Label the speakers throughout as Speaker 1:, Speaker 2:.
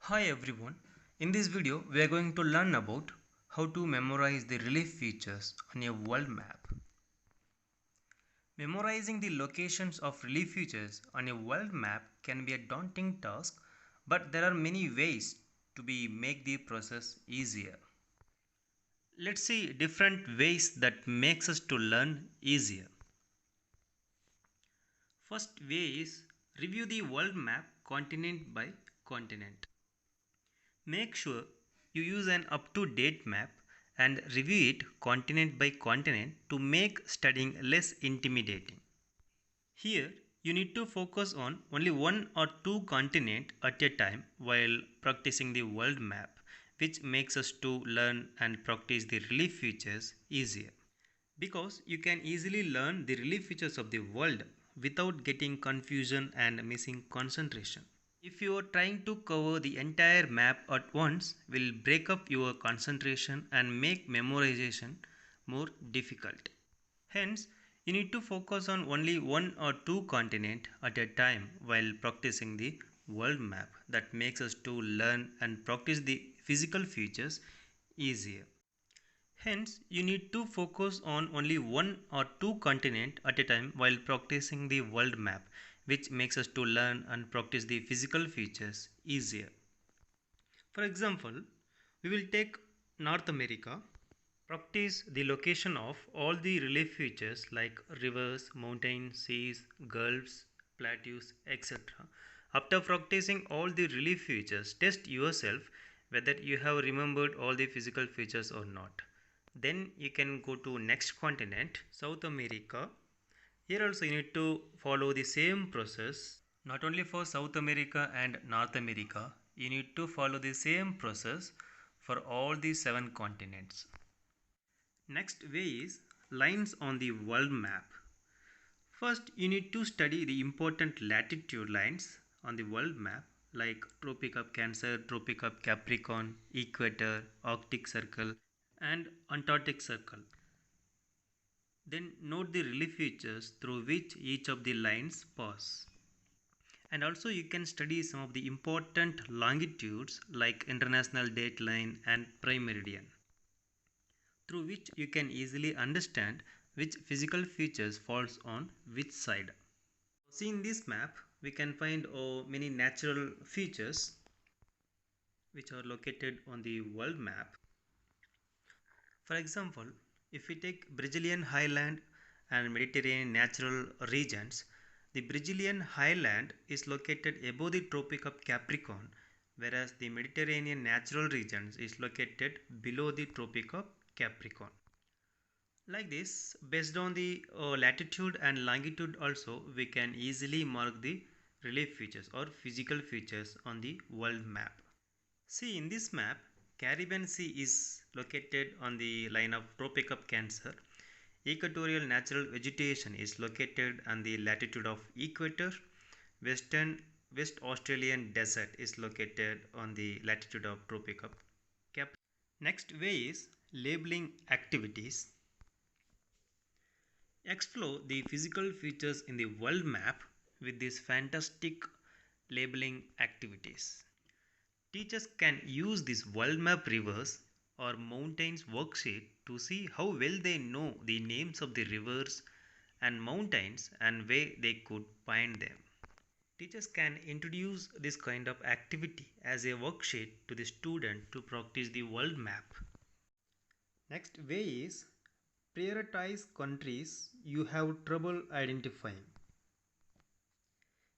Speaker 1: Hi everyone, in this video we are going to learn about how to memorize the relief features on a world map. Memorizing the locations of relief features on a world map can be a daunting task, but there are many ways to make the process easier. Let's see different ways that makes us to learn easier. First way is review the world map continent by continent. Make sure you use an up-to-date map and review it continent by continent to make studying less intimidating. Here, you need to focus on only one or two continents at a time while practicing the world map, which makes us to learn and practice the relief features easier. Because you can easily learn the relief features of the world without getting confusion and missing concentration. If you are trying to cover the entire map at once, will break up your concentration and make memorization more difficult. Hence, you need to focus on only one or two continents at a time while practicing the world map. That makes us to learn and practice the physical features easier. Hence, you need to focus on only one or two continents at a time while practicing the world map, which makes us to learn and practice the physical features easier. For example, we will take North America, practice the location of all the relief features like rivers, mountains, seas, gulfs, plateaus, etc. After practicing all the relief features, test yourself whether you have remembered all the physical features or not. Then you can go to next continent, South America. Here also you need to follow the same process. Not only for South America and North America, you need to follow the same process for all the 7 continents. Next way is lines on the world map. First, you need to study the important latitude lines on the world map like Tropic of Cancer, Tropic of Capricorn, Equator, Arctic Circle and Antarctic Circle. Then note the relief features through which each of the lines pass. And also you can study some of the important longitudes like international dateline and prime meridian, through which you can easily understand which physical features falls on which side. See, in this map we can find many natural features which are located on the world map. For example, if we take Brazilian highland and Mediterranean natural regions, the Brazilian highland is located above the Tropic of Capricorn, whereas the Mediterranean natural regions is located below the Tropic of Capricorn. Like this, based on the latitude and longitude also, we can easily mark the relief features or physical features on the world map. See, in this map, Caribbean Sea is located on the line of Tropic of Cancer. Equatorial natural vegetation is located on the latitude of equator. West Australian desert is located on the latitude of Tropic of Capricorn. Next way is labeling activities. Explore the physical features in the world map with these fantastic labeling activities. Teachers can use this world map rivers or mountains worksheet to see how well they know the names of the rivers and mountains and where they could find them. Teachers can introduce this kind of activity as a worksheet to the student to practice the world map. Next way is prioritize countries you have trouble identifying.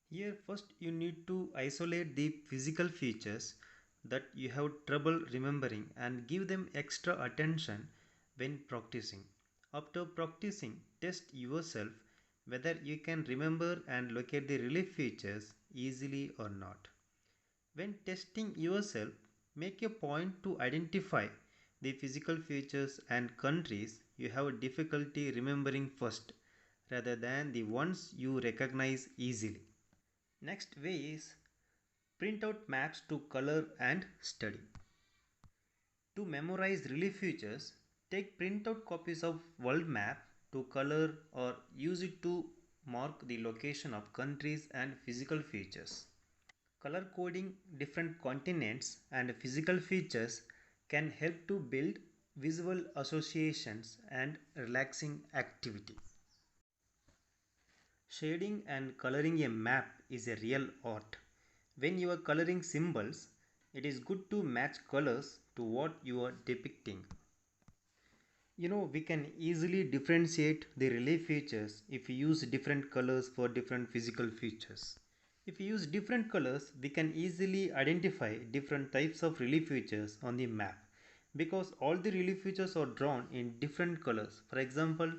Speaker 1: Here first you need to isolate the physical features that you have trouble remembering and give them extra attention when practicing. After practicing, test yourself whether you can remember and locate the relief features easily or not. When testing yourself, make a point to identify the physical features and countries you have difficulty remembering first rather than the ones you recognize easily. Next way is print out maps to color and study. To memorize relief features, take printout copies of world map to color or use it to mark the location of countries and physical features. Color coding different continents and physical features can help to build visual associations and relaxing activity. Shading and coloring a map is a real art. When you are coloring symbols, it is good to match colors to what you are depicting. We can easily differentiate the relief features if we use different colors for different physical features. If we use different colors, we can easily identify different types of relief features on the map because all the relief features are drawn in different colors. For example,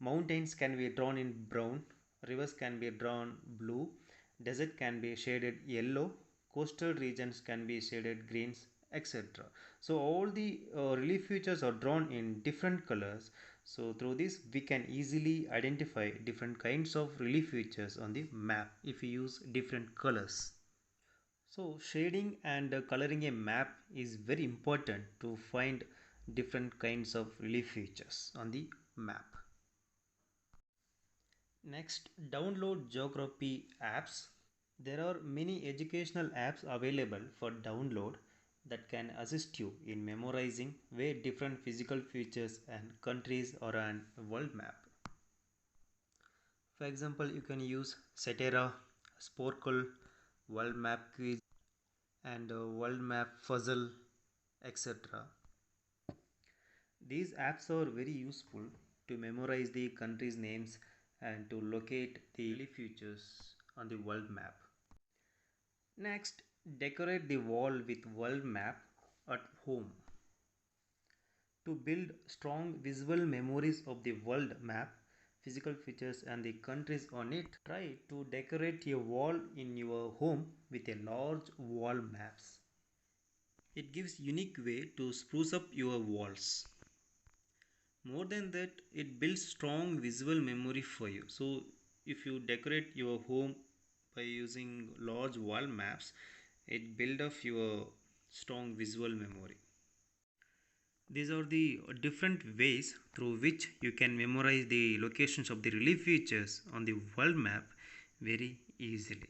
Speaker 1: mountains can be drawn in brown, rivers can be drawn blue, desert can be shaded yellow, coastal regions can be shaded greens, etc. So all the relief features are drawn in different colors. So through this we can easily identify different kinds of relief features on the map if we use different colors. So shading and coloring a map is very important to find different kinds of relief features on the map. Next, download geography apps. There are many educational apps available for download that can assist you in memorizing where different physical features and countries are on a world map. For example, you can use Cetera, Sporkle, World Map Quiz, and World Map Puzzle, etc. These apps are very useful to memorize the countries' names and to locate the relief features on the world map. Next, decorate the wall with world map at home. To build strong visual memories of the world map, physical features and the countries on it, try to decorate a wall in your home with a large wall maps. It gives unique way to spruce up your walls. More than that, it builds strong visual memory for you. So if you decorate your home by using large wall maps, it build up your strong visual memory. These are the different ways through which you can memorize the locations of the relief features on the world map very easily.